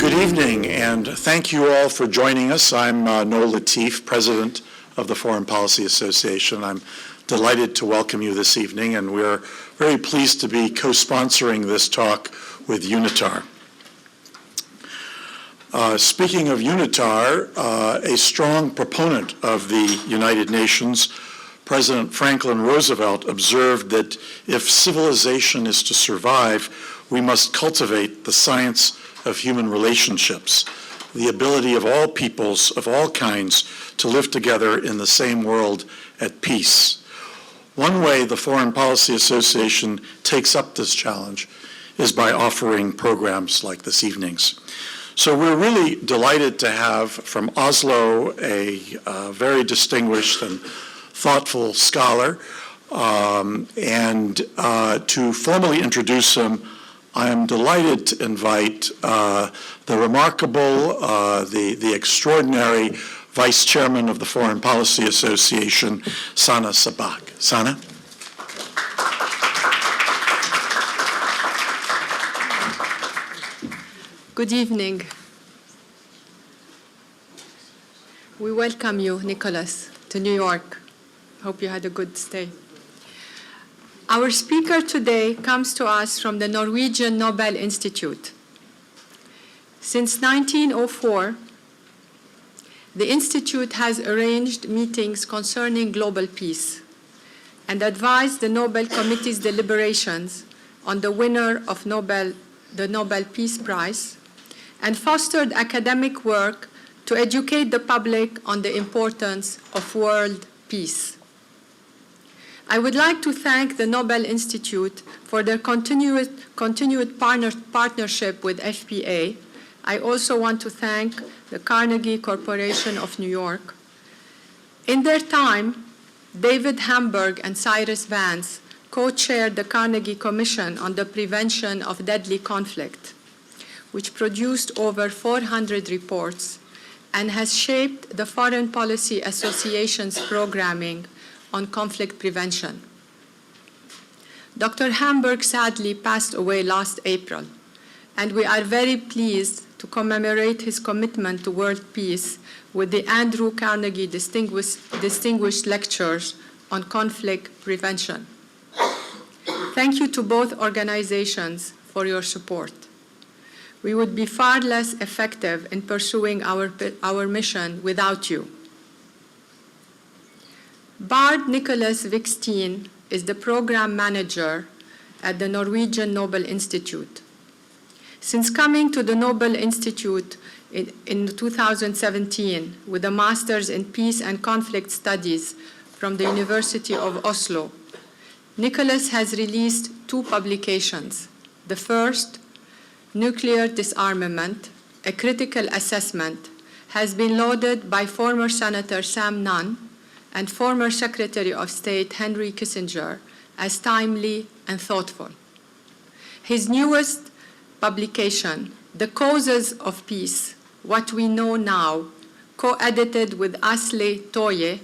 Good evening, and thank you all for joining us. I'm Noel Latif, President of the Foreign Policy Association. I'm delighted to welcome you this evening, and we're very pleased to be co-sponsoring this talk with UNITAR. Speaking of UNITAR, a strong proponent of the United Nations, President Franklin Roosevelt observed that if civilization is to survive, we must cultivate the science of human relationships, the ability of all peoples of all kinds to live together in the same world at peace. One way the Foreign Policy Association takes up this challenge is by offering programs like this evening's. So we're really delighted to have from Oslo a very distinguished and thoughtful scholar, and to formally introduce him, I am delighted to invite the remarkable, the extraordinary Vice Chairman of the Foreign Policy Association, Sana Sabak. Sana? Good evening. We welcome you, Nikolas, to New York. Hope you had a good stay. Our speaker today comes to us from the Norwegian Nobel Institute. Since 1904, the Institute has arranged meetings concerning global peace and advised the Nobel Committee's deliberations on the winner of the Nobel Peace Prize, and fostered academic work to educate the public on the importance of world peace. I would like to thank the Nobel Institute for their continued partnership with FPA. I also want to thank the Carnegie Corporation of New York. In their time, David Hamburg and Cyrus Vance co-chaired the Carnegie Commission on the Prevention of Deadly Conflict, which produced over 400 reports and has shaped the Foreign Policy Association's programming on conflict prevention. Dr. Hamburg sadly passed away last April, and we are very pleased to commemorate his commitment to world peace with the Andrew Carnegie Distinguished Lectures on Conflict Prevention. Thank you to both organizations for your support. We would be far less effective in pursuing our mission without you. Bård Nikolas Vik Steen is the program manager at the Norwegian Nobel Institute. Since coming to the Nobel Institute in 2017 with a master's in peace and conflict studies from the University of Oslo, Nikolas has released 2 publications. The first, Nuclear Disarmament, a Critical Assessment, has been lauded by former Senator Sam Nunn and former Secretary of State Henry Kissinger as timely and thoughtful. His newest publication, The Causes of Peace, What We Know Now, co-edited with Asle Toye,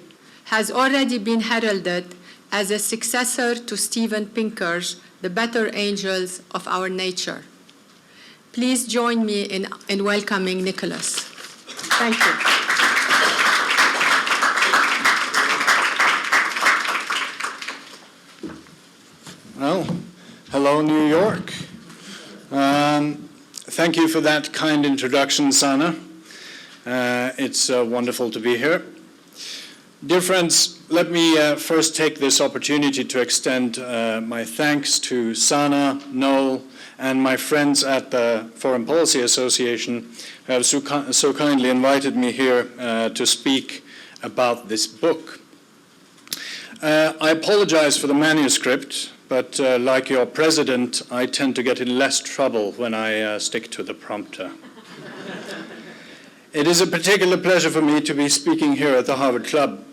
has already been heralded as a successor to Steven Pinker's The Better Angels of Our Nature. Please join me in welcoming Nikolas. Thank you. Well, hello, New York. Thank you for that kind introduction, Sana. It's wonderful to be here. Dear friends, let me first take this opportunity to extend my thanks to Sana, Noel, and my friends at the Foreign Policy Association who have so kindly invited me here to speak about this book. I apologize for the manuscript, but like your president, I tend to get in less trouble when I stick to the prompter. It is a particular pleasure for me to be speaking here at the Harvard Club.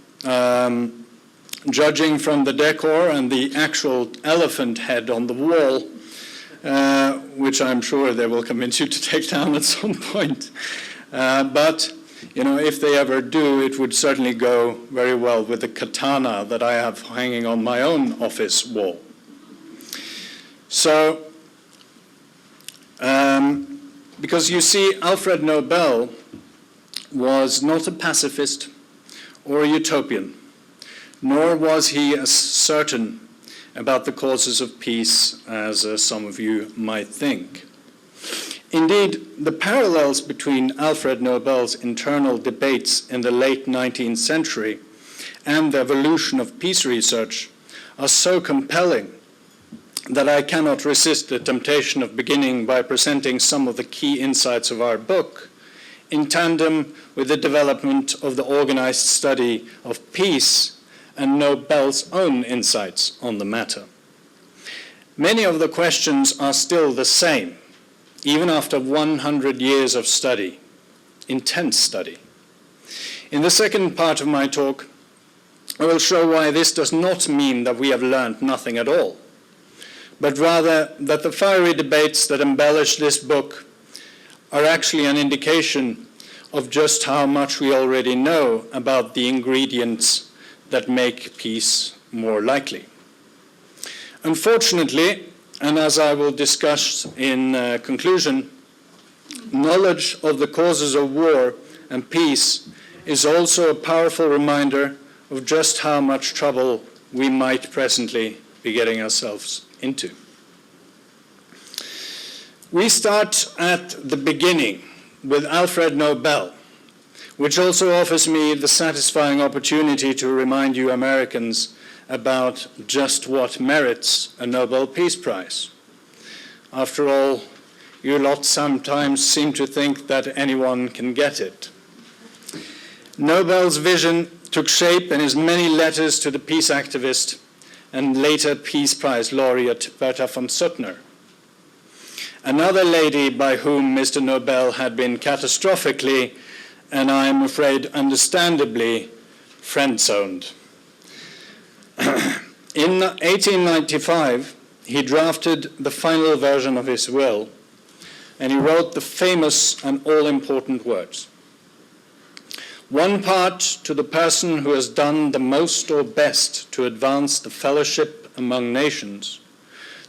Judging from the decor and the actual elephant head on the wall, which I'm sure they will convince you to take down at some point. But you know, if they ever do, it would certainly go very well with the katana that I have hanging on my own office wall. So Because you see, Alfred Nobel was not a pacifist or a utopian, nor was he as certain about the causes of peace as some of you might think. Indeed, the parallels between Alfred Nobel's internal debates in the late 19th century and the evolution of peace research are so compelling that I cannot resist the temptation of beginning by presenting some of the key insights of our book in tandem with the development of the organized study of peace and Nobel's own insights on the matter. Many of the questions are still the same, even after 100 years of study, intense study. In the second part of my talk, I will show why this does not mean that we have learned nothing at all, but rather that the fiery debates that embellish this book are actually an indication of just how much we already know about the ingredients that make peace more likely. Unfortunately, and as I will discuss in conclusion, knowledge of the causes of war and peace is also a powerful reminder of just how much trouble we might presently be getting ourselves into. We start at the beginning with Alfred Nobel, which also offers me the satisfying opportunity to remind you Americans about just what merits a Nobel Peace Prize. After all, you lot sometimes seem to think that anyone can get it. Nobel's vision took shape in his many letters to the peace activist and later Peace Prize laureate Bertha von Suttner, another lady by whom Mr. Nobel had been catastrophically, and I am afraid understandably, friend-zoned. In 1895, he drafted the final version of his will, and he wrote the famous and all-important words. One part to the person who has done the most or best to advance the fellowship among nations,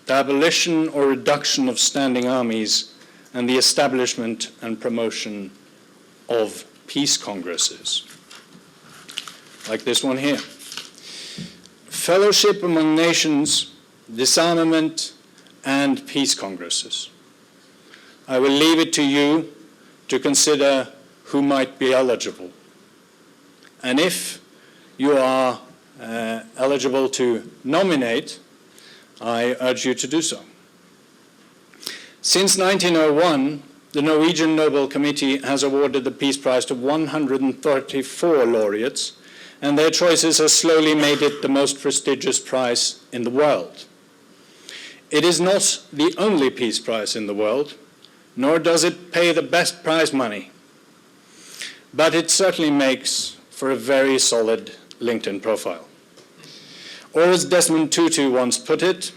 the abolition or reduction of standing armies, and the establishment and promotion of peace congresses, like this one here. Fellowship among nations, disarmament, and peace congresses. I will leave it to you to consider who might be eligible. And if you are eligible to nominate, I urge you to do so. Since 1901, the Norwegian Nobel Committee has awarded the Peace Prize to 134 laureates, and their choices have slowly made it the most prestigious prize in the world. It is not the only peace prize in the world, nor does it pay the best prize money, but it certainly makes for a very solid LinkedIn profile. Or as Desmond Tutu once put it,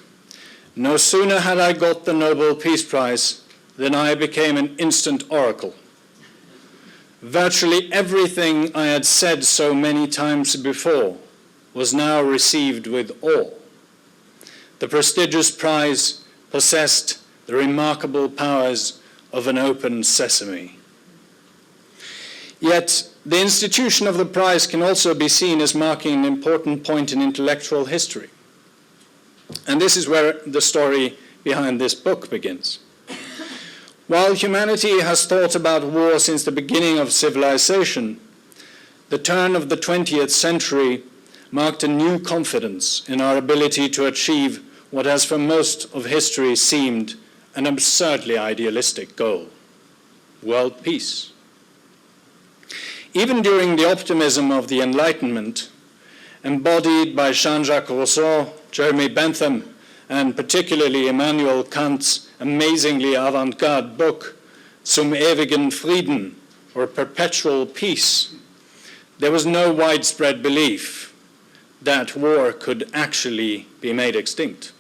no sooner had I got the Nobel Peace Prize than I became an instant oracle. Virtually everything I had said so many times before was now received with awe. The prestigious prize possessed the remarkable powers of an open sesame. Yet, the institution of the prize can also be seen as marking an important point in intellectual history. And this is where the story behind this book begins. While humanity has thought about war since the beginning of civilization, the turn of the 20th century marked a new confidence in our ability to achieve what has for most of history seemed an absurdly idealistic goal: world peace. Even during the optimism of the Enlightenment, embodied by Jean-Jacques Rousseau, Jeremy Bentham, and particularly Immanuel Kant's amazingly avant-garde book, Zum ewigen Frieden, or Perpetual Peace, there was no widespread belief that war could actually be made extinct.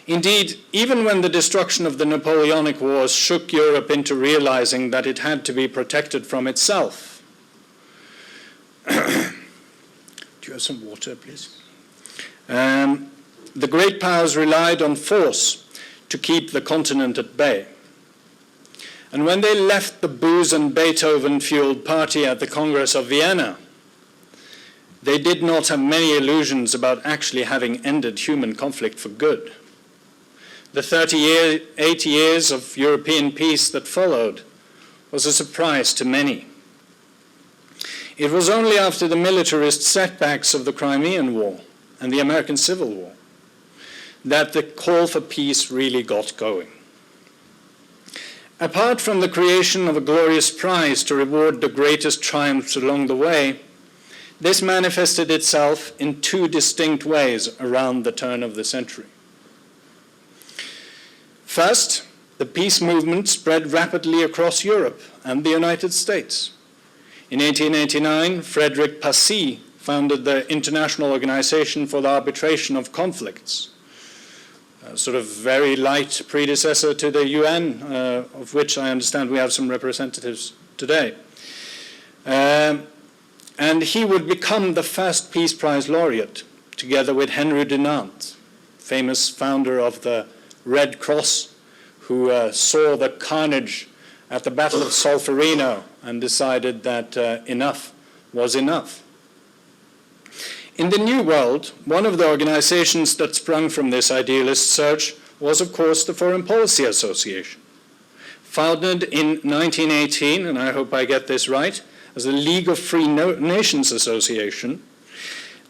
Indeed, even when the destruction of the Napoleonic Wars shook Europe into realizing that it had to be protected from itself. Do you have some water, please? The great powers relied on force to keep the continent at bay. And when they left the booze and Beethoven-fueled party at the Congress of Vienna, they did not have many illusions about actually having ended human conflict for good. The 80 years of European peace that followed was a surprise to many. It was only after the militarist setbacks of the Crimean War and the American Civil War that the call for peace really got going. Apart from the creation of a glorious prize to reward the greatest triumphs along the way, this manifested itself in two distinct ways around the turn of the century. First, the peace movement spread rapidly across Europe and the United States. In 1889, Frederick Passy founded the International Organization for the Arbitration of Conflicts, a sort of very light predecessor to the UN, of which I understand we have some representatives today. And he would become the first Peace Prize laureate, together with Henry Dunant, famous founder of the Red Cross, who saw the carnage at the Battle of Solferino and decided that enough was enough. In the New World, one of the organizations that sprung from this idealist search was, of course, the Foreign Policy Association, founded in 1918, and I hope I get this right, as the League of Free Nations Association,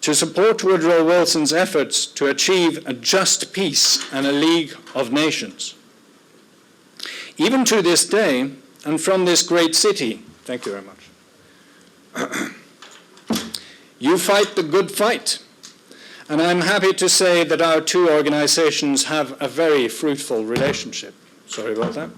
to support Woodrow Wilson's efforts to achieve a just peace and a League of Nations. Even to this day, and from this great city, thank you very much, you fight the good fight. And I'm happy to say that our two organizations have a very fruitful relationship. Sorry about that.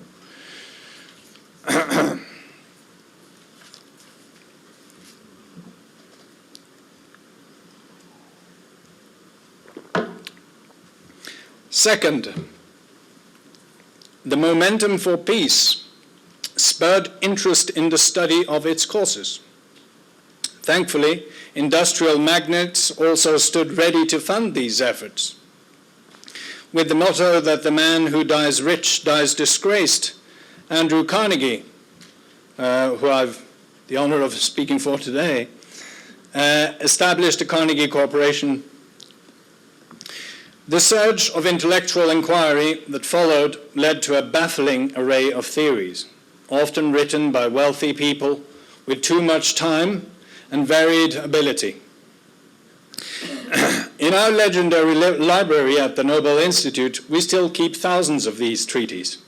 Second, the momentum for peace spurred interest in the study of its causes. Thankfully, industrial magnates also stood ready to fund these efforts. With the motto that the man who dies rich dies disgraced, Andrew Carnegie, who I've the honor of speaking for today, established the Carnegie Corporation. The surge of intellectual inquiry that followed led to a baffling array of theories, often written by wealthy people with too much time and varied ability. In our legendary library at the Nobel Institute, we still keep thousands of these treaties,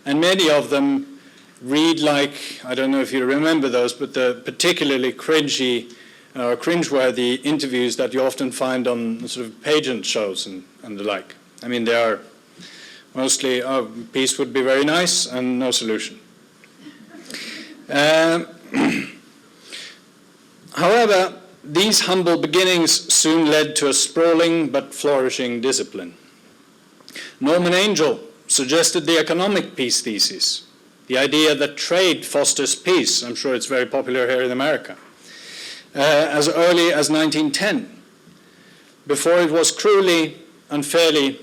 and many of them read like, I don't know if you remember those, but the particularly cringeworthy interviews that you often find on sort of pageant shows and the like. I mean, they are mostly, oh, peace would be very nice and no solution. However, these humble beginnings soon led to a sprawling but flourishing discipline. Norman Angell suggested the economic peace thesis, the idea that trade fosters peace. I'm sure it's very popular here in America. As early as 1910, before it was cruelly, unfairly,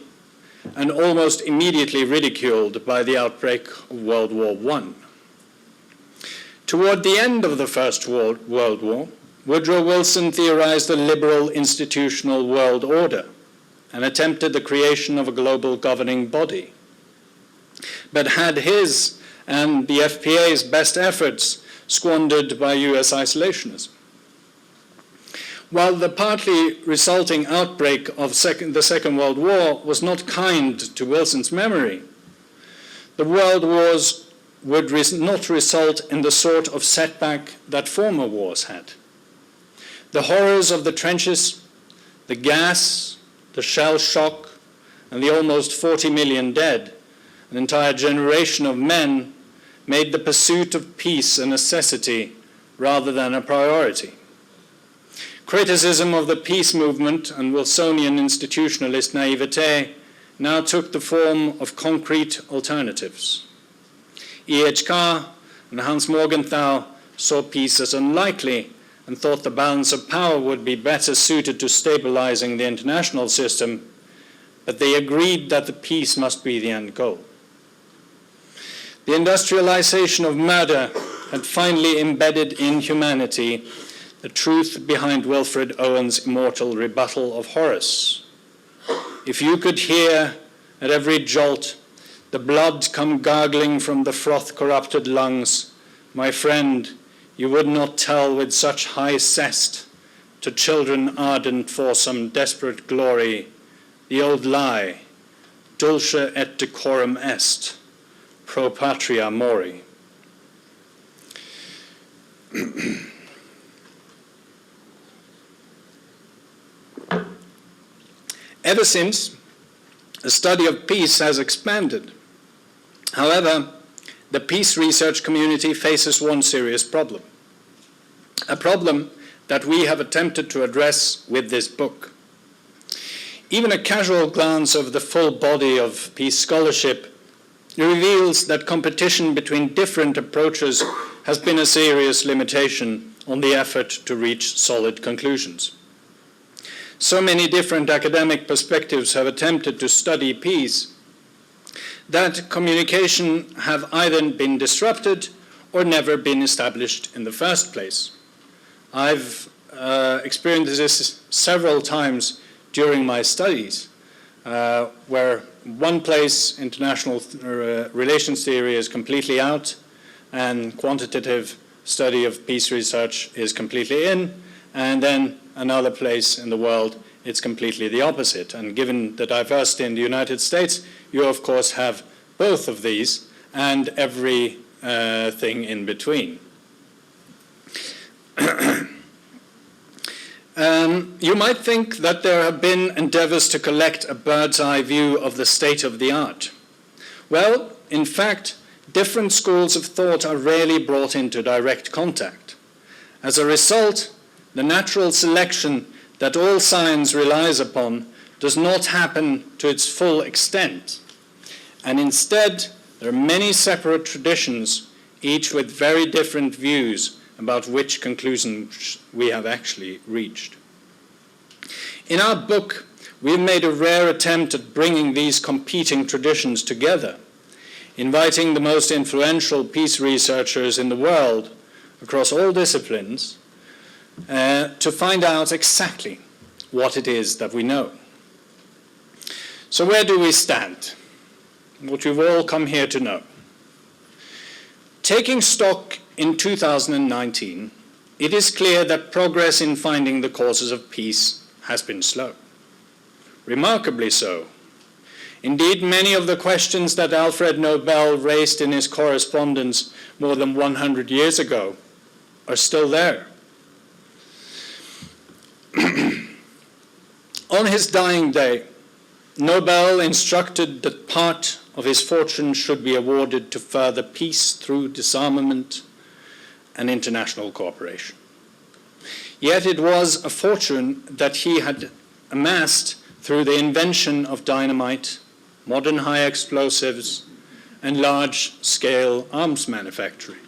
and almost immediately ridiculed by the outbreak of World War I. Toward the end of the First World War, Woodrow Wilson theorized a liberal institutional world order and attempted the creation of a global governing body, but had his and the FPA's best efforts squandered by US isolationism. While the partly resulting outbreak of the Second World War was not kind to Wilson's memory, the world wars would not result in the sort of setback that former wars had. The horrors of the trenches, the gas, the shell shock, and the almost 40 million dead, an entire generation of men, made the pursuit of peace a necessity rather than a priority. Criticism of the peace movement and Wilsonian institutionalist naivete now took the form of concrete alternatives. E.H. and Hans Morgenthau saw peace as unlikely and thought the balance of power would be better suited to stabilizing the international system, but they agreed that the peace must be the end goal. The industrialization of murder had finally embedded in humanity the truth behind Wilfred Owen's immortal rebuttal of Horace. If you could hear at every jolt the blood come gargling from the froth-corrupted lungs, my friend, you would not tell with such high zest to children ardent for some desperate glory the old lie, dulce et decorum est, pro patria mori. Ever since, the study of peace has expanded. However, the peace research community faces one serious problem, a problem that we have attempted to address with this book. Even a casual glance over the full body of peace scholarship reveals that competition between different approaches has been a serious limitation on the effort to reach solid conclusions. So many different academic perspectives have attempted to study peace that communication have either been disrupted or never been established in the first place. I've experienced this several times during my studies, where one place international relations theory is completely out and quantitative study of peace research is completely in, and then another place in the world it's completely the opposite. And given the diversity in the United States, you of course have both of these and every thing in between. You might think that there have been endeavors to collect a bird's eye view of the state of the art. Well, in fact, different schools of thought are rarely brought into direct contact. As a result, the natural selection that all science relies upon does not happen to its full extent. And instead, there are many separate traditions, each with very different views about which conclusions we have actually reached. In our book, we've made a rare attempt at bringing these competing traditions together, inviting the most influential peace researchers in the world across all disciplines to find out exactly what it is that we know. So where do we stand? What you've all come here to know. Taking stock in 2019, it is clear that progress in finding the causes of peace has been slow. Remarkably so. Indeed, many of the questions that Alfred Nobel raised in his correspondence more than 100 years ago are still there. On his dying day, Nobel instructed that part of his fortune should be awarded to further peace through disarmament and international cooperation. Yet it was a fortune that he had amassed through the invention of dynamite, modern high explosives, and large-scale arms manufacturing.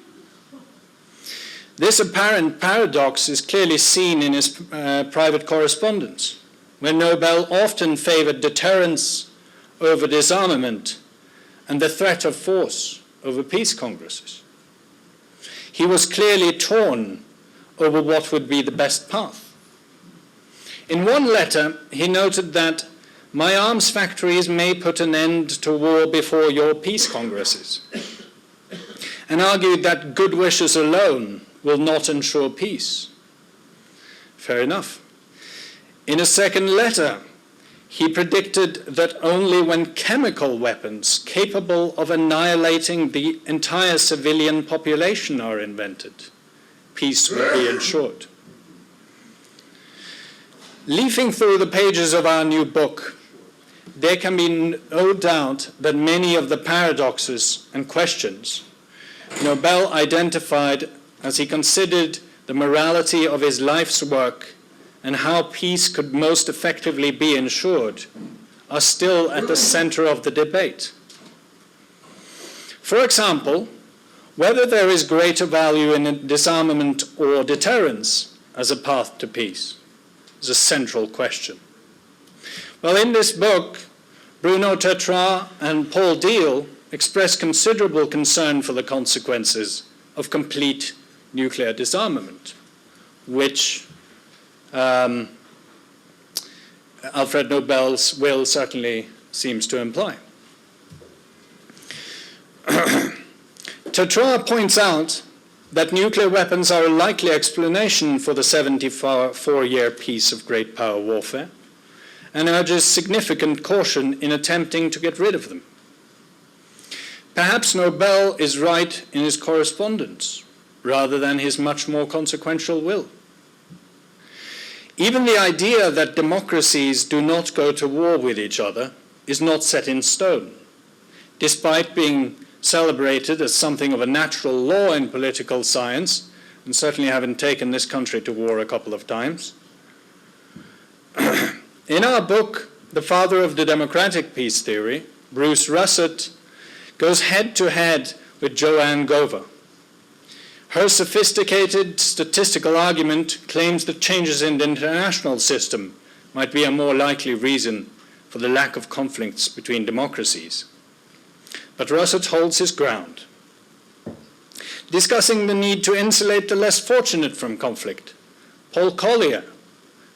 This apparent paradox is clearly seen in his private correspondence, where Nobel often favored deterrence over disarmament and the threat of force over peace congresses. He was clearly torn over what would be the best path. In one letter, he noted that my arms factories may put an end to war before your peace congresses, and argued that good wishes alone will not ensure peace. Fair enough. In a second letter, he predicted that only when chemical weapons capable of annihilating the entire civilian population are invented, peace will be ensured. Leafing through the pages of our new book, there can be no doubt that many of the paradoxes and questions Nobel identified as he considered the morality of his life's work and how peace could most effectively be ensured are still at the center of the debate. For example, whether there is greater value in disarmament or deterrence as a path to peace is a central question. Well, in this book, Bruno Tetra and Paul Diehl expressed considerable concern for the consequences of complete nuclear disarmament, which Alfred Nobel's will certainly seems to imply. Tatra points out that nuclear weapons are a likely explanation for the 74-year peace of great power warfare, and urges significant caution in attempting to get rid of them. Perhaps Nobel is right in his correspondence, rather than his much more consequential will. Even the idea that democracies do not go to war with each other is not set in stone, despite being celebrated as something of a natural law in political science, and certainly having taken this country to war a couple of times. In our book, The Father of the Democratic Peace Theory, Bruce Russett goes head-to-head with Joanne Gover. Her sophisticated statistical argument claims that changes in the international system might be a more likely reason for the lack of conflicts between democracies. But Russett holds his ground. Discussing the need to insulate the less fortunate from conflict, Paul Collier,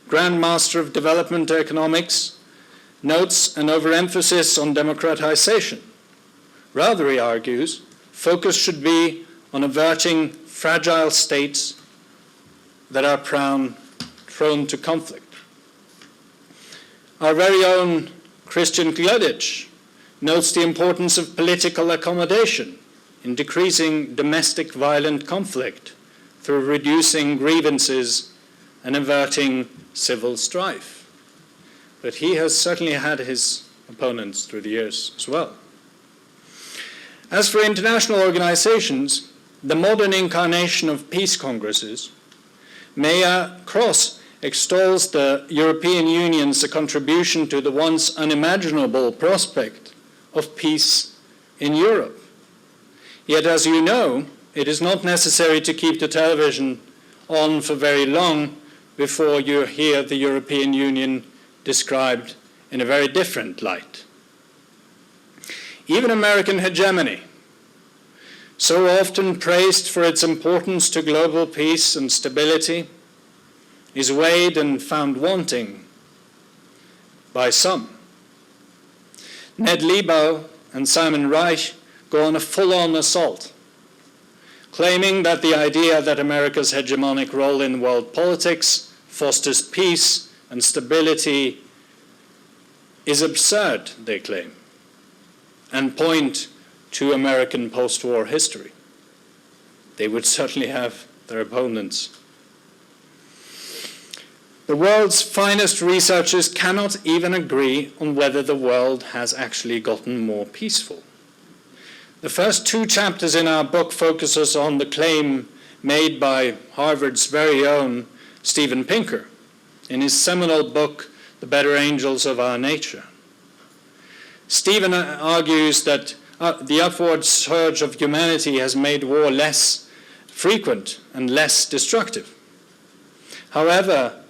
Grand Master of Development Economics, notes an overemphasis on democratization. Rather, he argues, focus should be on averting fragile states that are prone to conflict. Our very own Christian Gleditsch notes the importance of political accommodation in decreasing domestic violent conflict through reducing grievances and averting civil strife. But he has certainly had his opponents through the years as well. As for international organizations, the modern incarnation of peace congresses, Maya Cross extols the European Union's contribution to the once unimaginable prospect of peace in Europe. Yet, as you know, it is not necessary to keep the television on for very long before you hear the European Union described in a very different light. Even American hegemony, so often praised for its importance to global peace and stability, is weighed and found wanting by some. Ned Lebow and Simon Reich go on a full-on assault, claiming that the idea that America's hegemonic role in world politics fosters peace and stability is absurd, they claim, and point to American post-war history. They would certainly have their opponents. The world's finest researchers cannot even agree on whether the world has actually gotten more peaceful. The first two chapters in our book focuses on the claim made by Harvard's very own Steven Pinker in his seminal book, The Better Angels of Our Nature. Steven argues that the upward surge of humanity has made war less frequent and less destructive. However,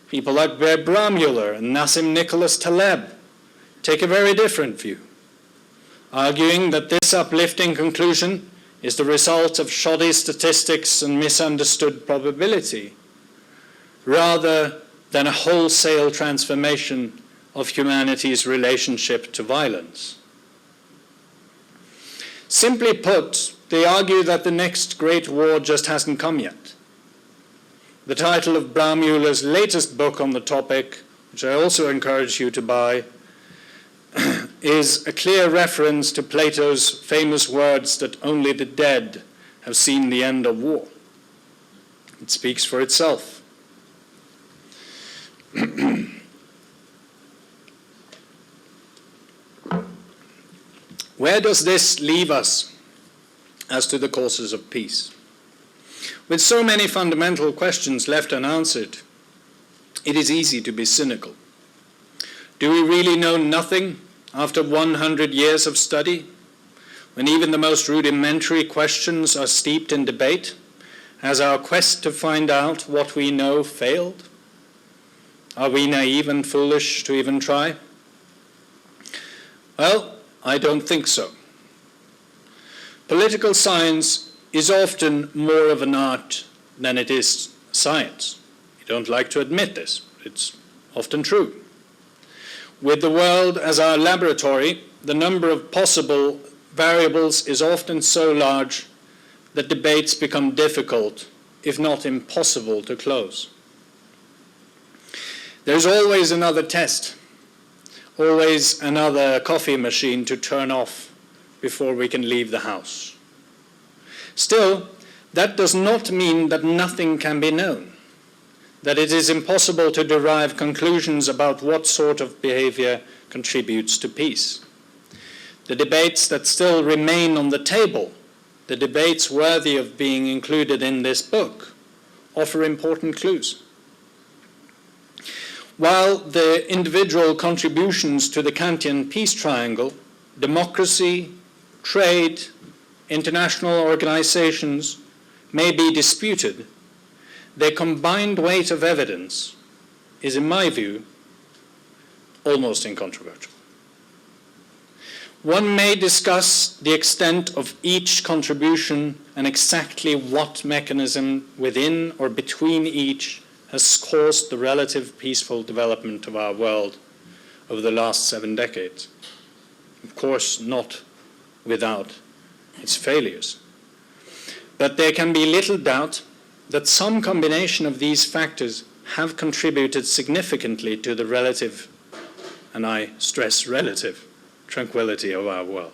people like Bear Brammuller and Nassim Nicholas Taleb take a very different view, arguing that this uplifting conclusion is the result of shoddy statistics and misunderstood probability, rather than a wholesale transformation of humanity's relationship to violence. Simply put, they argue that the next great war just hasn't come yet. The title of Brammuller's latest book on the topic, which I also encourage you to buy, is a clear reference to Plato's famous words that only the dead have seen the end of war. It speaks for itself. Where does this leave us as to the causes of peace? With so many fundamental questions left unanswered, it is easy to be cynical. Do we really know nothing after 100 years of study, when even the most rudimentary questions are steeped in debate? Has our quest to find out what we know failed? Are we naive and foolish to even try? Well, I don't think so. Political science is often more of an art than it is science. You don't like to admit this, but it's often true. With the world as our laboratory, the number of possible variables is often so large that debates become difficult, if not impossible, to close. There's always another test, always another coffee machine to turn off before we can leave the house. Still, that does not mean that nothing can be known, that it is impossible to derive conclusions about what sort of behavior contributes to peace. The debates that still remain on the table, the debates worthy of being included in this book, offer important clues. While the individual contributions to the Kantian peace triangle, democracy, trade, international organizations, may be disputed, their combined weight of evidence is, in my view, almost incontrovertible. One may discuss the extent of each contribution and exactly what mechanism within or between each has caused the relative peaceful development of our world over the last 7 decades. Of course, not without its failures. But there can be little doubt that some combination of these factors have contributed significantly to the relative, and I stress relative, tranquility of our world.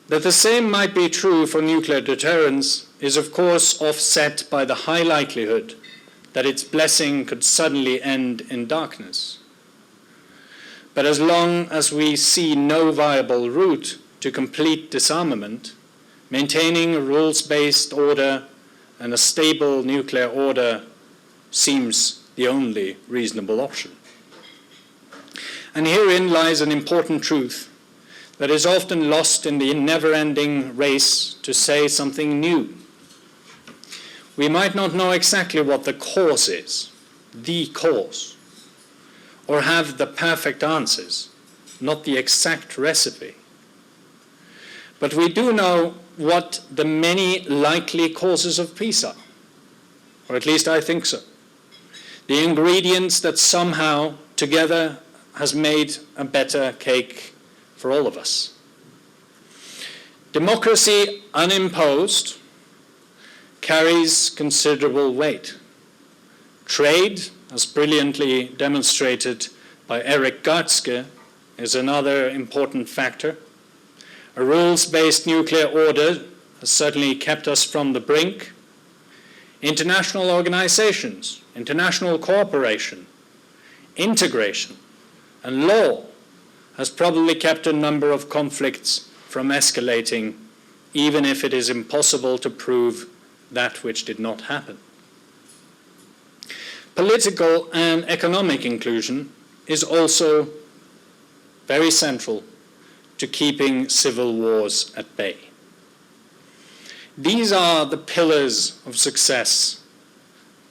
That the same might be true for nuclear deterrence is of course offset by the high likelihood that its blessing could suddenly end in darkness. But as long as we see no viable route to complete disarmament, maintaining a rules-based order and a stable nuclear order seems the only reasonable option. And herein lies an important truth that is often lost in the never-ending race to say something new. We might not know exactly what the cause is, the cause, or have the perfect answers, not the exact recipe. But we do know what the many likely causes of peace are, or at least I think so. The ingredients that somehow together has made a better cake for all of us. Democracy unimposed carries considerable weight. Trade, as brilliantly demonstrated by Eric Gartzke, is another important factor. A rules-based nuclear order has certainly kept us from the brink. International organizations, international cooperation, integration, and law has probably kept a number of conflicts from escalating, even if it is impossible to prove that which did not happen. Political and economic inclusion is also very central to keeping civil wars at bay. These are the pillars of success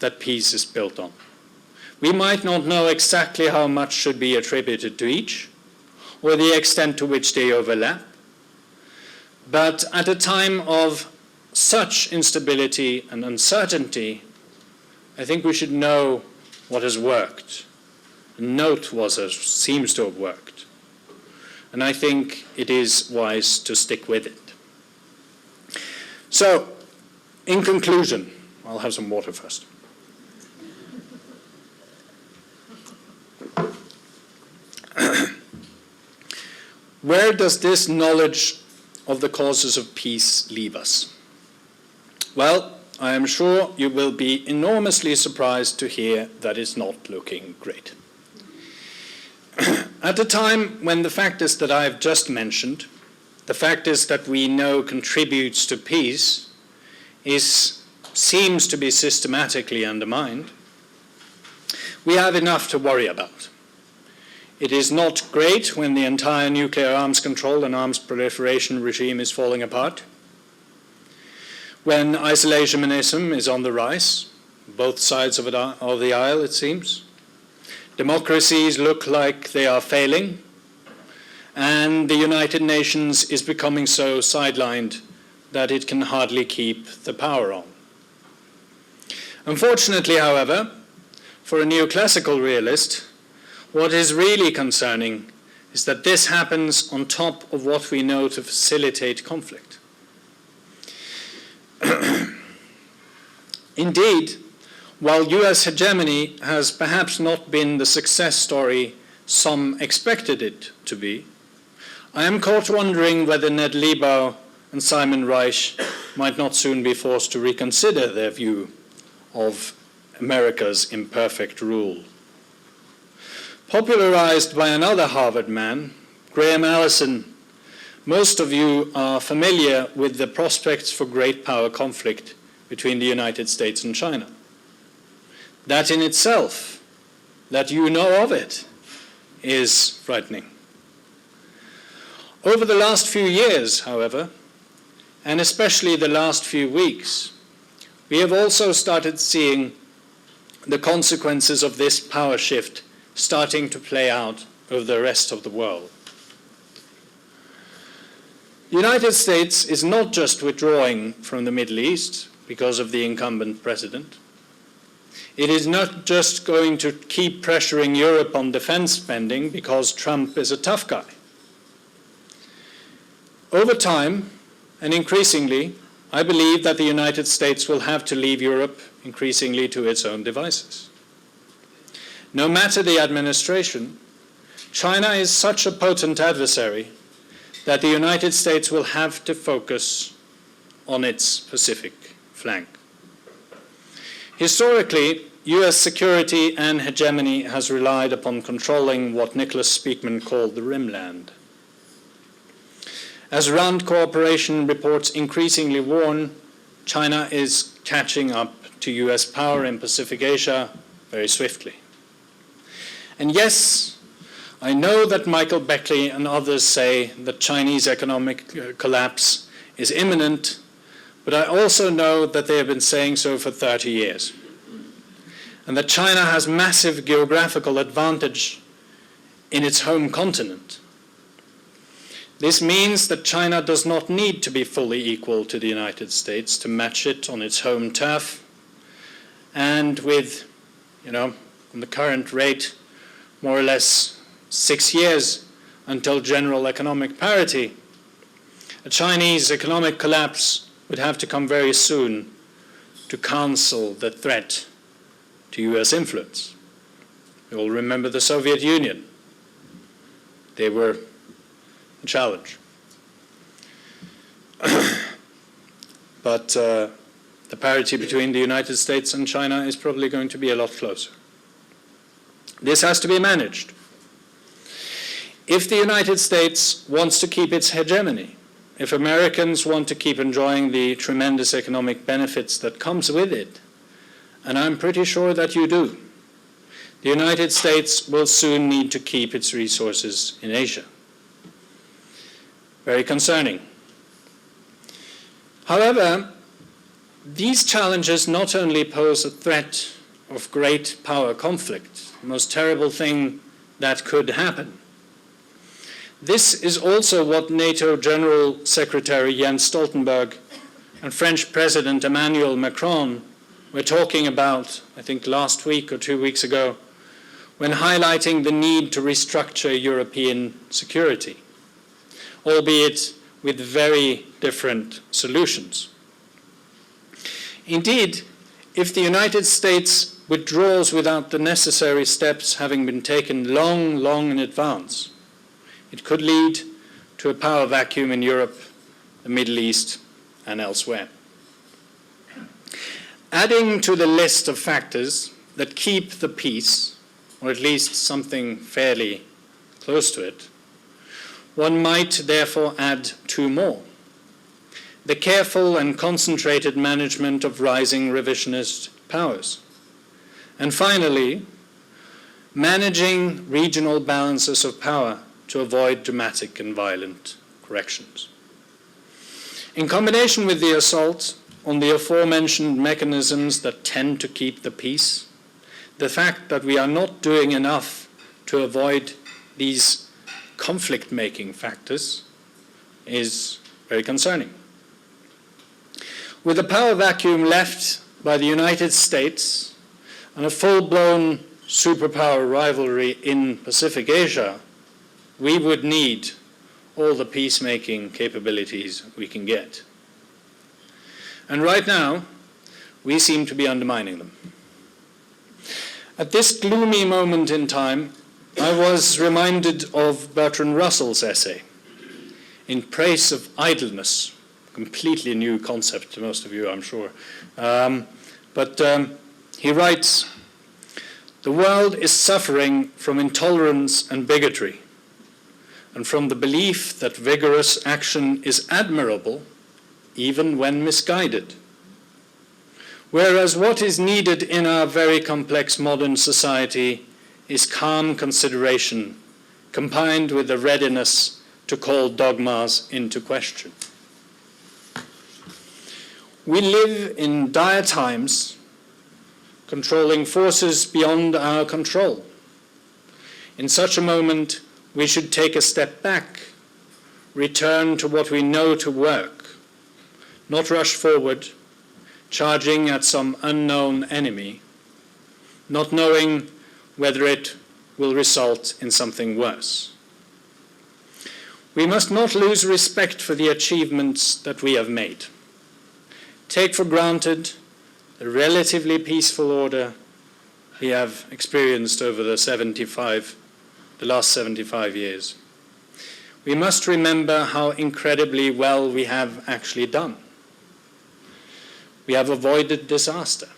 that peace is built on. We might not know exactly how much should be attributed to each, or the extent to which they overlap, but at a time of such instability and uncertainty, I think we should know what has worked, and note what seems to have worked. And I think it is wise to stick with it. So, in conclusion, I'll have some water first. Where does this knowledge of the causes of peace leave us? Well, I am sure you will be enormously surprised to hear that it's not looking great. At a time when the factors that I've just mentioned, the factors that we know contributes to peace, seems to be systematically undermined, we have enough to worry about. It is not great when the entire nuclear arms control and arms proliferation regime is falling apart. When isolationism is on the rise, both sides of the aisle, it seems. Democracies look like they are failing, and the United Nations is becoming so sidelined that it can hardly keep the power on. Unfortunately, however, for a neoclassical realist, what is really concerning is that this happens on top of what we know to facilitate conflict. Indeed, while US hegemony has perhaps not been the success story some expected it to be, I am caught wondering whether Ned Liebau and Simon Reich might not soon be forced to reconsider their view of America's imperfect rule. Popularized by another Harvard man, Graham Allison, most of you are familiar with the prospects for great power conflict between the United States and China. That in itself, that you know of it, is frightening. Over the last few years, however, and especially the last few weeks, we have also started seeing the consequences of this power shift starting to play out over the rest of the world. The United States is not just withdrawing from the Middle East because of the incumbent president. It is not just going to keep pressuring Europe on defense spending because Trump is a tough guy. Over time, and increasingly, I believe that the United States will have to leave Europe increasingly to its own devices. No matter the administration, China is such a potent adversary that the United States will have to focus on its Pacific flank. Historically, US security and hegemony has relied upon controlling what Nicholas Speakman called the rimland. As RAND Corporation reports increasingly warn, China is catching up to US power in Pacific Asia very swiftly. And yes, I know that Michael Beckley and others say that Chinese economic collapse is imminent, but I also know that they have been saying so for 30 years. And that China has massive geographical advantage in its home continent. This means that China does not need to be fully equal to the United States to match it on its home turf. And with, on the current rate, more or less 6 years until general economic parity, a Chinese economic collapse would have to come very soon to cancel the threat to US influence. You all remember the Soviet Union. They were a challenge. But the parity between the United States and China is probably going to be a lot closer. This has to be managed. If the United States wants to keep its hegemony, if Americans want to keep enjoying the tremendous economic benefits that comes with it, and I'm pretty sure that you do, the United States will soon need to keep its resources in Asia. Very concerning. However, these challenges not only pose a threat of great power conflict, the most terrible thing that could happen. This is also what NATO General Secretary Jens Stoltenberg and French President Emmanuel Macron were talking about, I think last week or 2 weeks ago, when highlighting the need to restructure European security, albeit with very different solutions. Indeed, if the United States withdraws without the necessary steps having been taken long in advance, it could lead to a power vacuum in Europe, the Middle East, and elsewhere. Adding to the list of factors that keep the peace, or at least something fairly close to it, one might therefore add two more. The careful and concentrated management of rising revisionist powers. And finally, managing regional balances of power to avoid dramatic and violent corrections. In combination with the assault on the aforementioned mechanisms that tend to keep the peace, the fact that we are not doing enough to avoid these conflict-making factors is very concerning. With the power vacuum left by the United States and a full-blown superpower rivalry in Pacific Asia, we would need all the peacemaking capabilities we can get. And right now, we seem to be undermining them. At this gloomy moment in time, I was reminded of Bertrand Russell's essay, In Praise of Idleness, completely new concept to most of you, I'm sure. But he writes, "The world is suffering from intolerance and bigotry, and from the belief that vigorous action is admirable, even when misguided. Whereas what is needed in our very complex modern society is calm consideration, combined with the readiness to call dogmas into question." We live in dire times, controlling forces beyond our control. In such a moment, we should take a step back, return to what we know to work, not rush forward, charging at some unknown enemy, not knowing whether it will result in something worse. We must not lose respect for the achievements that we have made. Take for granted the relatively peaceful order we have experienced over the last 75 years. We must remember how incredibly well we have actually done. We have avoided disaster.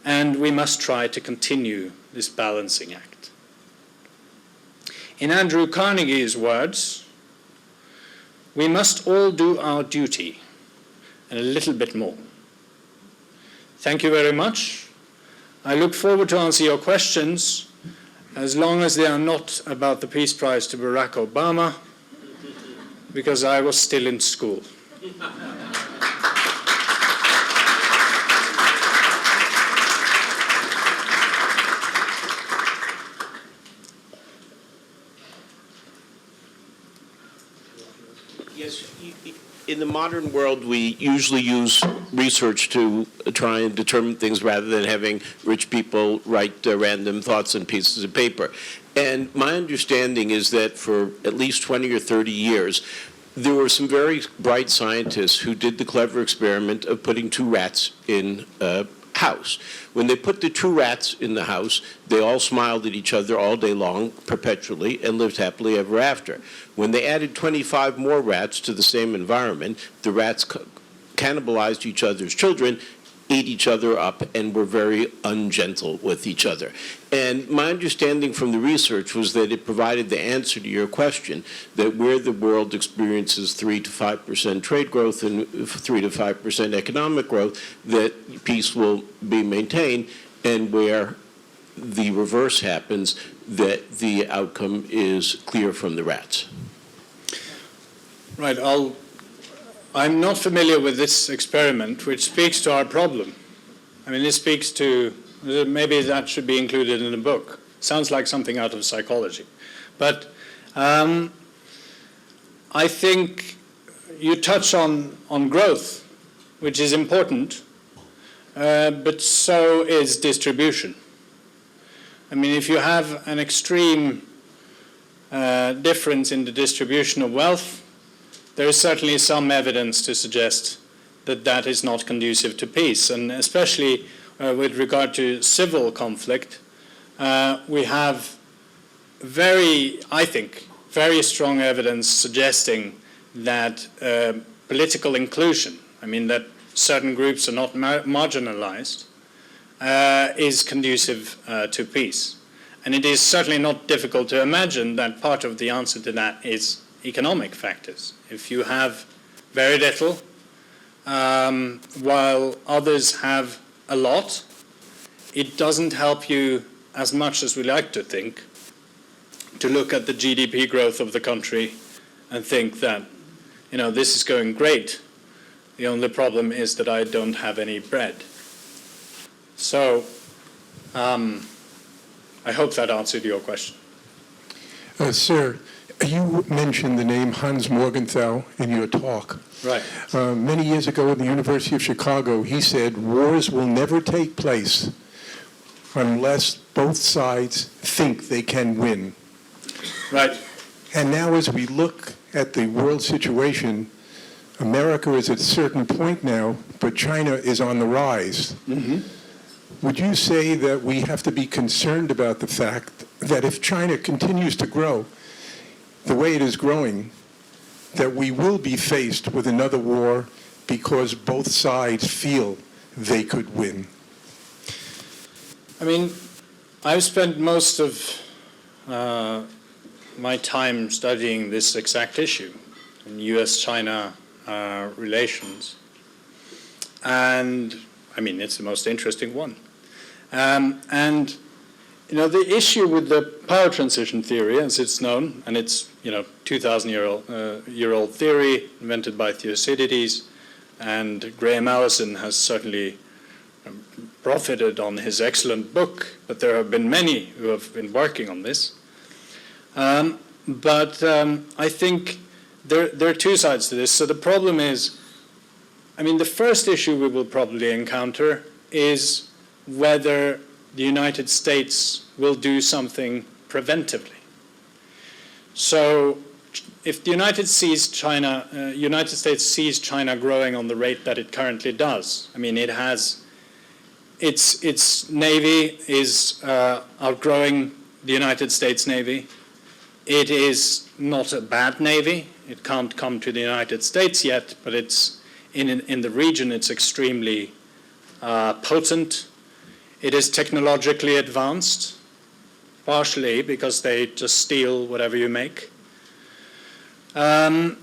And we must try to continue this balancing act. In Andrew Carnegie's words, we must all do our duty and a little bit more. Thank you very much. I look forward to answer your questions, as long as they are not about the Peace Prize to Barack Obama, because I was still in school. Yes, in the modern world, we usually use research to try and determine things rather than having rich people write random thoughts on pieces of paper. And my understanding is that for at least 20 or 30 years, there were some very bright scientists who did the clever experiment of putting two rats in a house. When they put the two rats in the house, they all smiled at each other all day long, perpetually, and lived happily ever after. When they added 25 more rats to the same environment, the rats cannibalized each other's children, ate each other up, and were very ungentle with each other. And my understanding from the research was that it provided the answer to your question, that where the world experiences 3 to 5% trade growth and 3 to 5% economic growth, that peace will be maintained, and where the reverse happens, that the outcome is clear from the rats. Right, I'm not familiar with this experiment, which speaks to our problem. I mean, this speaks to, maybe that should be included in the book. Sounds like something out of psychology. But I think you touch on growth, which is important, but so is distribution. I mean, if you have an extreme difference in the distribution of wealth, there is certainly some evidence to suggest that that is not conducive to peace. And especially with regard to civil conflict, we have I think, very strong evidence suggesting that political inclusion, I mean that certain groups are not marginalized, is conducive to peace. And it is certainly not difficult to imagine that part of the answer to that is economic factors. If you have very little, while others have a lot, it doesn't help you as much as we like to think to look at the GDP growth of the country and think that, you know, this is going great. The only problem is that I don't have any bread. So I hope that answered your question. Sir, you mentioned the name Hans Morgenthau in your talk. Right. Many years ago at the University of Chicago, he said, wars will never take place unless both sides think they can win. Right. And now as we look at the world situation, America is at a certain point now, but China is on the rise. Mm-hmm. Would you say that we have to be concerned about the fact that if China continues to grow the way it is growing, that we will be faced with another war because both sides feel they could win? I mean, I've spent most of my time studying this exact issue in US-China relations. And, I mean, it's the most interesting one. And, you know, the issue with the power transition theory, as it's known, and it's, 2,000-year-old theory invented by Thucydides, and Graham Allison has certainly profited on his excellent book, but there have been many who have been working on this. But I think there are two sides to this. So the problem is, I mean, the first issue we will probably encounter is whether the United States will do something preventively. So if the United States sees China growing on the rate that it currently does, I mean, it has its navy is outgrowing the United States Navy. It is not a bad navy. It can't come to the United States yet, but it's in the region. It's extremely potent. It is technologically advanced, partially because they just steal whatever you make. I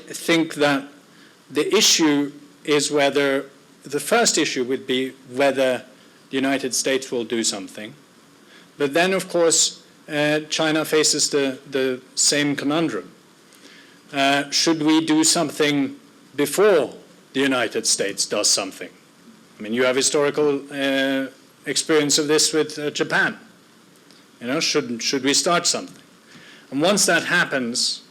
think that the issue is whether, the first issue would be whether the United States will do something. But then, of course, China faces the same conundrum. Should we do something before the United States does something? I mean, you have historical experience of this with Japan. Should we start something? And once that happens,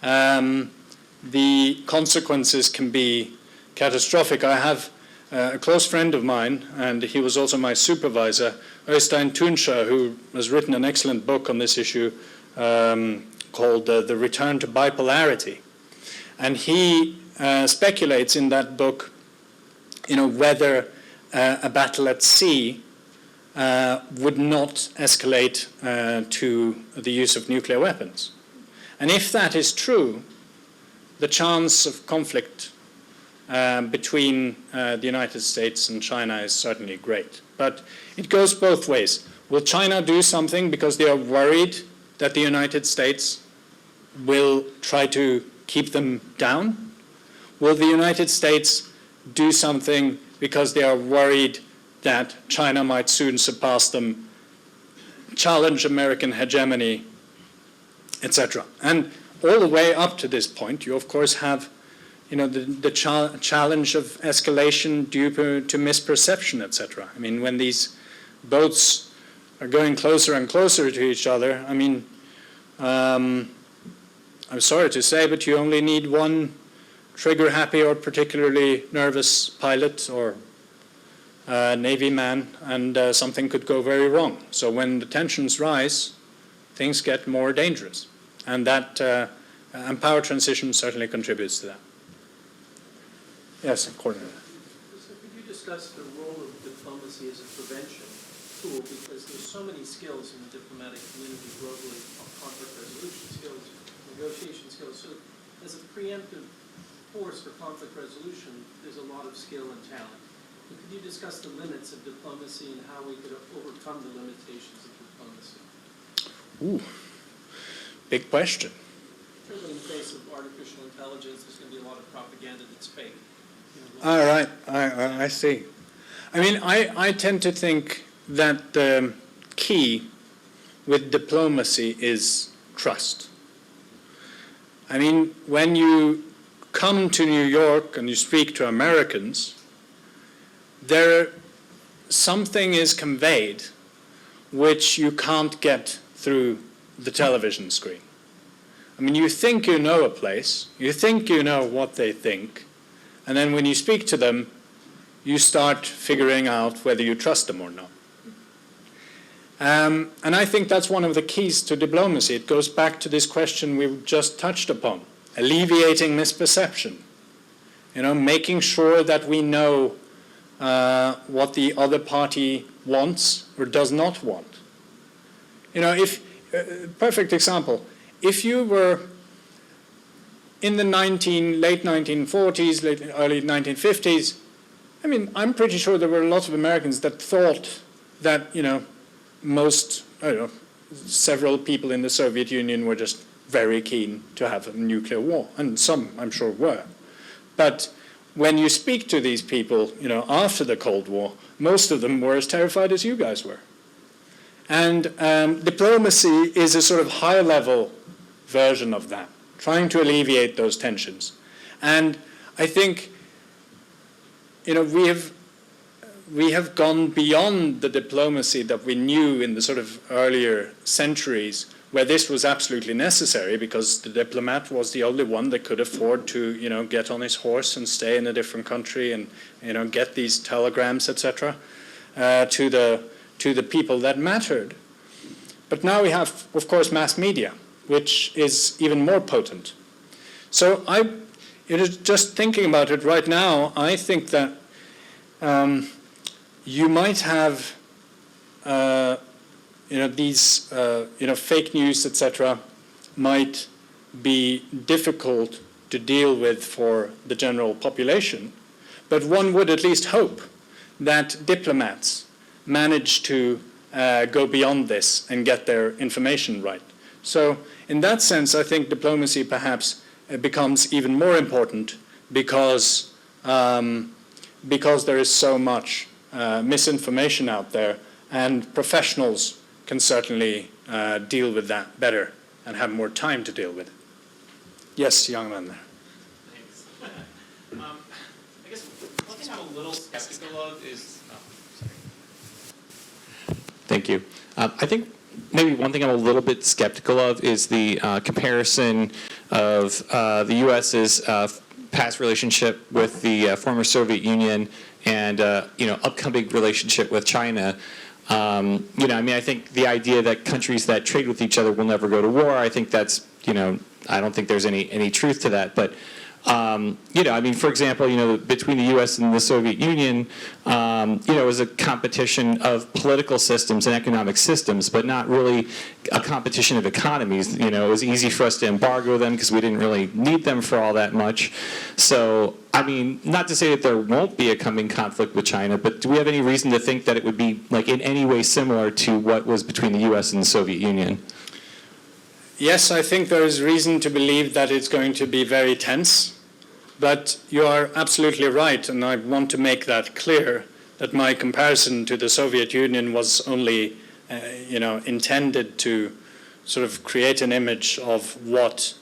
the consequences can be catastrophic. I have a close friend of mine, and he was also my supervisor, Øystein Tunsjø, who has written an excellent book on this issue called The Return to Bipolarity. And he speculates in that book, whether a battle at sea would not escalate to the use of nuclear weapons. And if that is true, the chance of conflict between the United States and China is certainly great. But it goes both ways. Will China do something because they are worried that the United States will try to keep them down? Will the United States do something because they are worried that China might soon surpass them, challenge American hegemony, etc.? And all the way up to this point, you of course have the challenge of escalation due to misperception, etc. I mean, when these boats are going closer and closer to each other, I mean, I'm sorry to say, but you only need one trigger-happy or particularly nervous pilot or Navy man, and something could go very wrong. So when the tensions rise, things get more dangerous. And that and power transition certainly contributes to that. Yes, Coordinator. So could you discuss the role of diplomacy as a prevention tool? Because there's so many skills in the diplomatic community globally, conflict resolution skills, negotiation skills. So as a preemptive force for conflict resolution, there's a lot of skill and talent. But could you discuss the limits of diplomacy and how we could overcome the limitations of diplomacy? Ooh, big question. Certainly in the face of artificial intelligence, there's going to be a lot of propaganda that's fake. All right, I see. I mean, I tend to think that the key with diplomacy is trust. I mean, when you come to New York and you speak to Americans, something is conveyed which you can't get through the television screen. I mean, you think you know a place, you think you know what they think, and then when you speak to them, you start figuring out whether you trust them or not. And I think that's one of the keys to diplomacy. It goes back to this question we've just touched upon, alleviating misperception. You know, making sure that we know what the other party wants or does not want. You know, perfect example, if you were in the late 1940s, early 1950s, I mean, I'm pretty sure there were a lot of Americans that thought that, you know, several people in the Soviet Union were just very keen to have a nuclear war, and some, I'm sure, were. But when you speak to these people, you know, after the Cold War, most of them were as terrified as you guys were. And diplomacy is a sort of high-level version of that, trying to alleviate those tensions. And I think, you know, we have gone beyond the diplomacy that we knew in the sort of earlier centuries, where this was absolutely necessary because the diplomat was the only one that could afford to, you know, get on his horse and stay in a different country and, you know, get these telegrams, etc., to the people that mattered. But now we have, of course, mass media, which is even more potent. So just thinking about it right now, I think that you might have, you know, these, you know, fake news, etc., might be difficult to deal with for the general population, but one would at least hope that diplomats manage to go beyond this and get their information right. So in that sense, I think diplomacy perhaps becomes even more important because there is so much misinformation out there, and professionals can certainly deal with that better and have more time to deal with it. Yes, young man there. Thanks. I guess one thing I'm a little skeptical of is... Oh, sorry. Thank you. I think maybe one thing I'm a little bit skeptical of is the comparison of the U.S.'s past relationship with the former Soviet Union and you know, upcoming relationship with China. You know, I mean, I think the idea that countries that trade with each other will never go to war, I think that's, you know, I don't think there's any truth to that. But, you know, I mean, for example, you know, between the U.S. and the Soviet Union, you know, it was a competition of political systems and economic systems, but not really a competition of economies. You know, it was easy for us to embargo them because we didn't really need them for all that much. So, I mean, not to say that there won't be a coming conflict with China, but do we have any reason to think that it would be, like, in any way similar to what was between the U.S. and the Soviet Union? Yes, I think there is reason to believe that it's going to be very tense, but you are absolutely right, and I want to make that clear, that my comparison to the Soviet Union was only, you know, intended to sort of create an image of what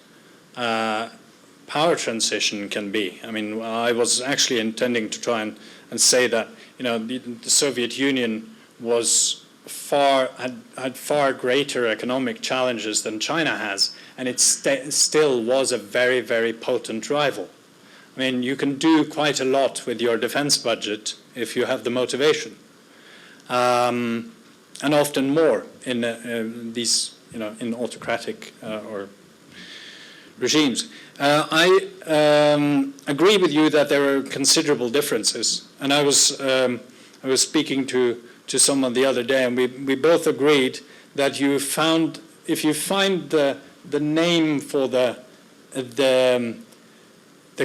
power transition can be. I mean, I was actually intending to try and say that, you know, the Soviet Union was had far greater economic challenges than China has, and it still was a very, very potent rival. I mean, you can do quite a lot with your defense budget if you have the motivation, and often more in these, you know, in autocratic or regimes. I agree with you that there are considerable differences, and I was speaking to someone the other day, and we both agreed that if you find the name for the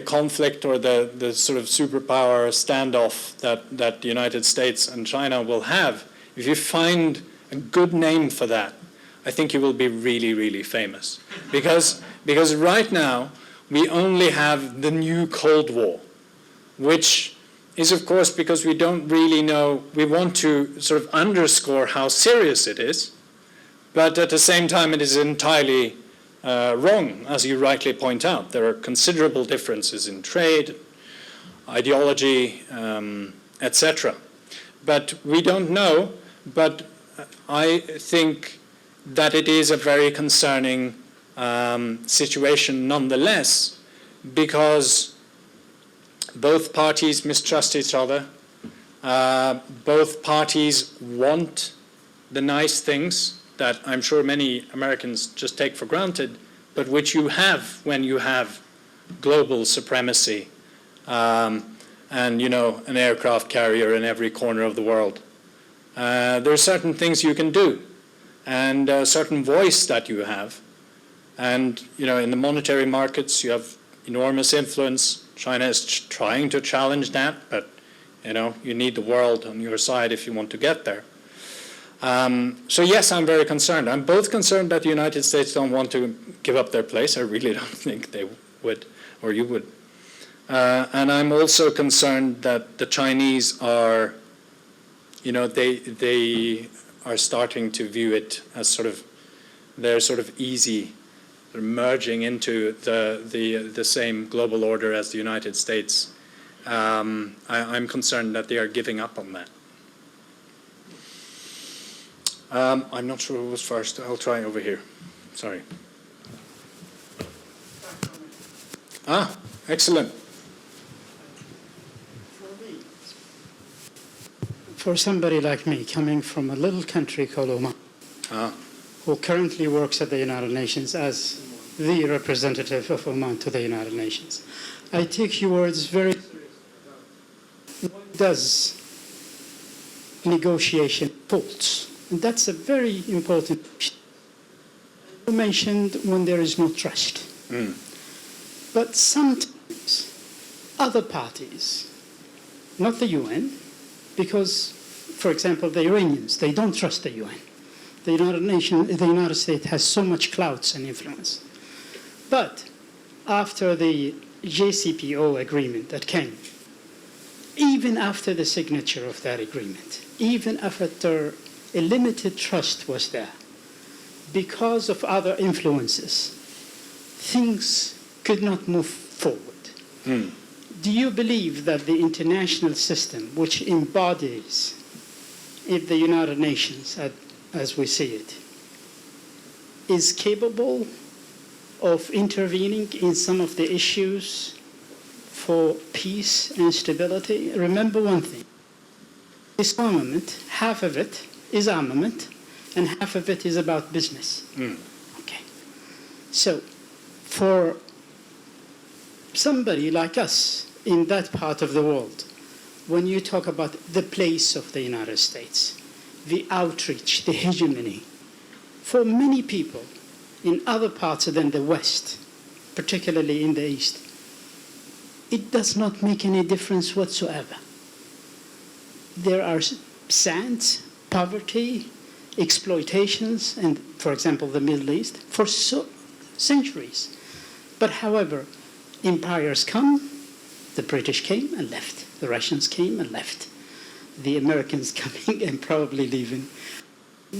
conflict or the sort of superpower standoff that the United States and China will have, if you find a good name for that, I think you will be really, really famous. Because right now, we only have the new Cold War, which is, of course, because we don't really know, we want to sort of underscore how serious it is, but at the same time it is entirely wrong, as you rightly point out. There are considerable differences in trade, ideology, etc. But we don't know, but I think that it is a very concerning situation nonetheless, because both parties mistrust each other. Both parties want the nice things that I'm sure many Americans just take for granted, but which you have when you have global supremacy and, you know, an aircraft carrier in every corner of the world. There are certain things you can do and a certain voice that you have. And, you know, in the monetary markets, you have enormous influence. China is trying to challenge that, but, you know, you need the world on your side if you want to get there. So yes, I'm very concerned. I'm both concerned that the United States don't want to give up their place. I really don't think they would, or you would. And I'm also concerned that the Chinese are, you know, they are starting to view it as sort of, they're sort of easy, they're merging into the same global order as the United States. I'm concerned that they are giving up on that. I'm not sure who was first. I'll try over here. Sorry. Ah, excellent. For somebody like me, coming from a little country called Oman, who currently works at the United Nations as the representative of Oman to the United Nations, I take your words very seriously. What does negotiation false? And that's a very important question. You mentioned when there is no trust. But sometimes other parties, not the UN, because, for example, the Iranians, they don't trust the UN. The United States has so much clout and influence. But after the JCPO agreement that came, even after the signature of that agreement, even after a limited trust was there, because of other influences, things could not move forward. Do you believe that the international system, which embodies the United Nations as we see it, is capable of intervening in some of the issues for peace and stability? Remember one thing. This armament, half of it is armament, and half of it is about business. Okay. So, for somebody like us in that part of the world, when you talk about the place of the United States, the outreach, the hegemony, for many people in other parts than the West, particularly in the East, it does not make any difference whatsoever. There are sands, poverty, exploitations, and, for example, the Middle East, for centuries. But however, empires come, the British came and left, the Russians came and left, the Americans coming and probably leaving.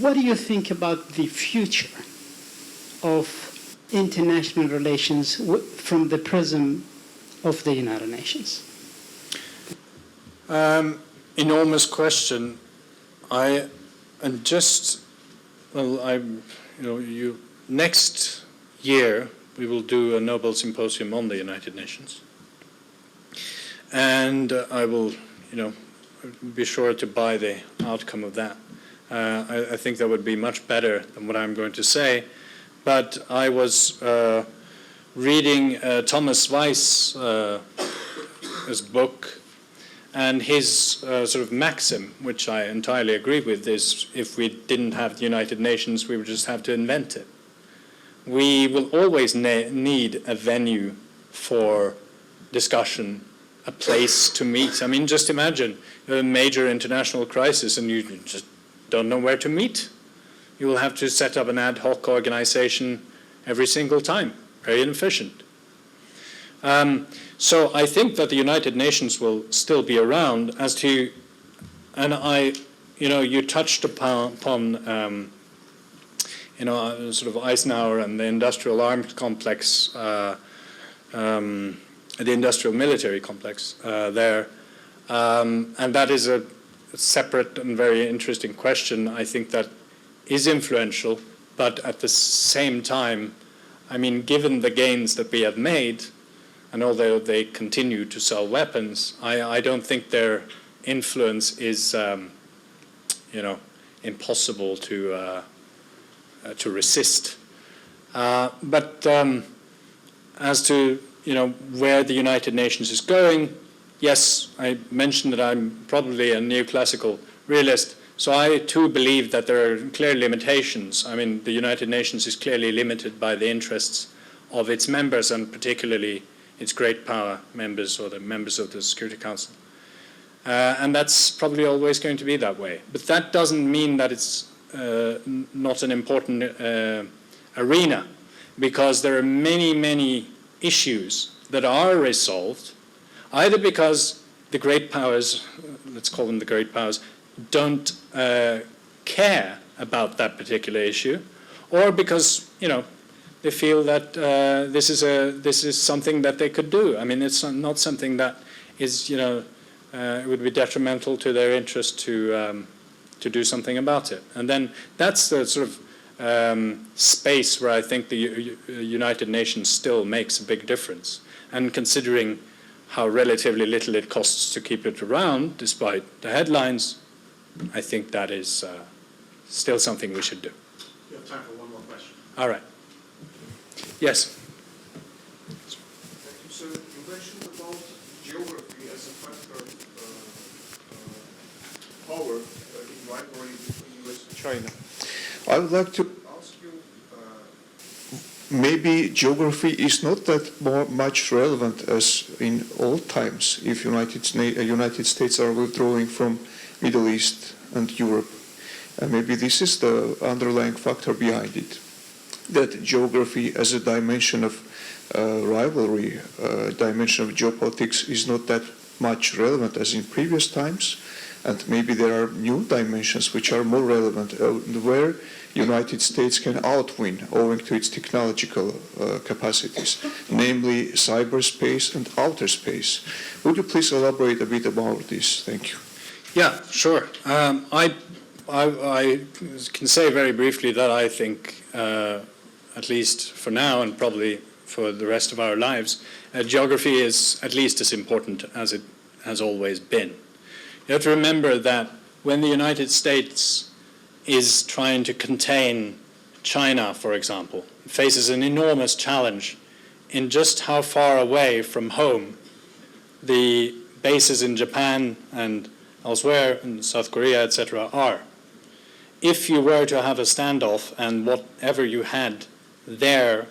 What do you think about the future of international relations from the prism of the United Nations? Enormous question. Next year we will do a Nobel Symposium on the United Nations, and I will, be sure to buy the outcome of that. I think that would be much better than what I'm going to say. But I was reading Thomas Weiss' his book. And his sort of maxim, which I entirely agree with, is if we didn't have the United Nations, we would just have to invent it. We will always need a venue for discussion, a place to meet. I mean, just imagine a major international crisis and you just don't know where to meet. You will have to set up an ad hoc organization every single time. Very inefficient. So I think that the United Nations will still be around you touched upon sort of Eisenhower and the industrial arms complex, the industrial military complex there. And that is a separate and very interesting question, I think, that is influential, but at the same time, I mean, given the gains that we have made, and although they continue to sell weapons, I don't think their influence is, impossible to resist. But as to where the United Nations is going, yes, I mentioned that I'm probably a neoclassical realist, so I too believe that there are clear limitations. I mean, the United Nations is clearly limited by the interests of its members, and particularly its great power members or the members of the Security Council. And that's probably always going to be that way. But that doesn't mean that it's not an important arena, because there are many, many issues that are resolved, either because the great powers, let's call them the great powers, don't care about that particular issue, or because they feel that this is something that they could do. I mean, it's not something that is it would be detrimental to their interest to do something about it. And then that's the sort of space where I think the United Nations still makes a big difference. And considering how relatively little it costs to keep it around, despite the headlines, I think that is still something we should do. You have time for one more question. All right. Yes. Thank you, sir. You mentioned about geography as a factor power in rivalry between US and China. I would like to ask you, maybe geography is not that much relevant as in old times if United States are withdrawing from Middle East and Europe. And maybe this is the underlying factor behind it, that geography as a dimension of rivalry, dimension of geopolitics is not that much relevant as in previous times. And maybe there are new dimensions which are more relevant, where United States can outwin owing to its technological capacities, namely cyberspace and outer space. Would you please elaborate a bit about this? Thank you. Yeah, sure. I can say very briefly that I think, at least for now and probably for the rest of our lives, geography is at least as important as it has always been. You have to remember that when the United States is trying to contain China, for example, it faces an enormous challenge in just how far away from home the bases in Japan and elsewhere, in South Korea, etc., are. If you were to have a standoff and whatever you had there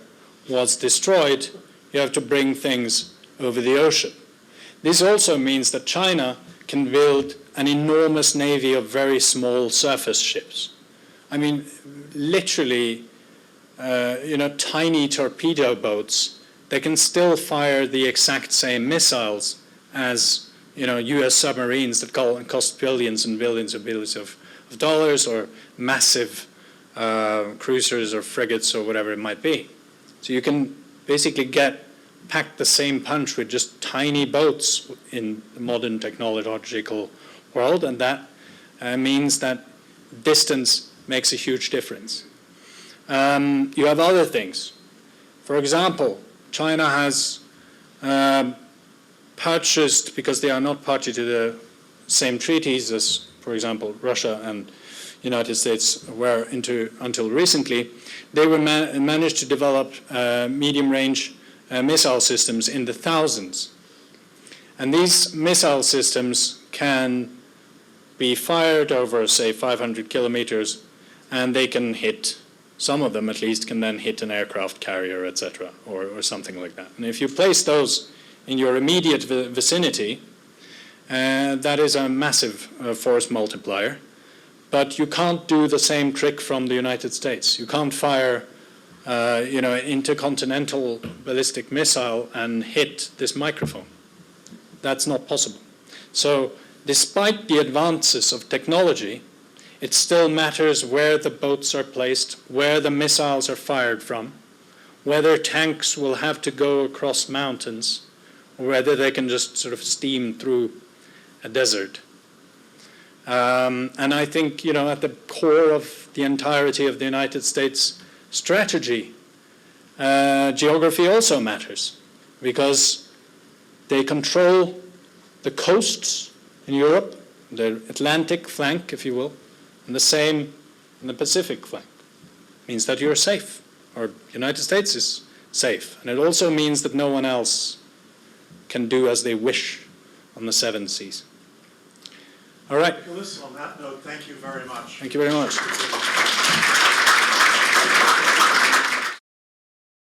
was destroyed, you have to bring things over the ocean. This also means that China can build an enormous navy of very small surface ships. I mean, literally, tiny torpedo boats. They can still fire the exact same missiles as U.S. submarines that cost billions and billions of dollars, or massive cruisers or frigates or whatever it might be. So you can basically pack the same punch with just tiny boats in the modern technological world, and that means that distance makes a huge difference. You have other things. For example, China has purchased, because they are not party to the same treaties as, for example, Russia and United States were until recently, they were managed to develop medium-range missile systems in the thousands. And these missile systems can be fired over, say, 500 kilometers, and they can hit, some of them at least, can then hit an aircraft carrier, etc., or something like that. And if you place those in your immediate vicinity, that is a massive force multiplier. But you can't do the same trick from the United States. You can't fire an intercontinental ballistic missile and hit this microphone. That's not possible. So despite the advances of technology, it still matters where the boats are placed, where the missiles are fired from, whether tanks will have to go across mountains, or whether they can just sort of steam through a desert. And I think, at the core of the entirety of the United States strategy, geography also matters, because they control the coasts in Europe, the Atlantic flank, if you will, and the same in the Pacific flank. It means that you're safe, or the United States is safe. And it also means that no one else can do as they wish on the 7 seas. All right. Nikolas, on that note, thank you very much. Thank you very much.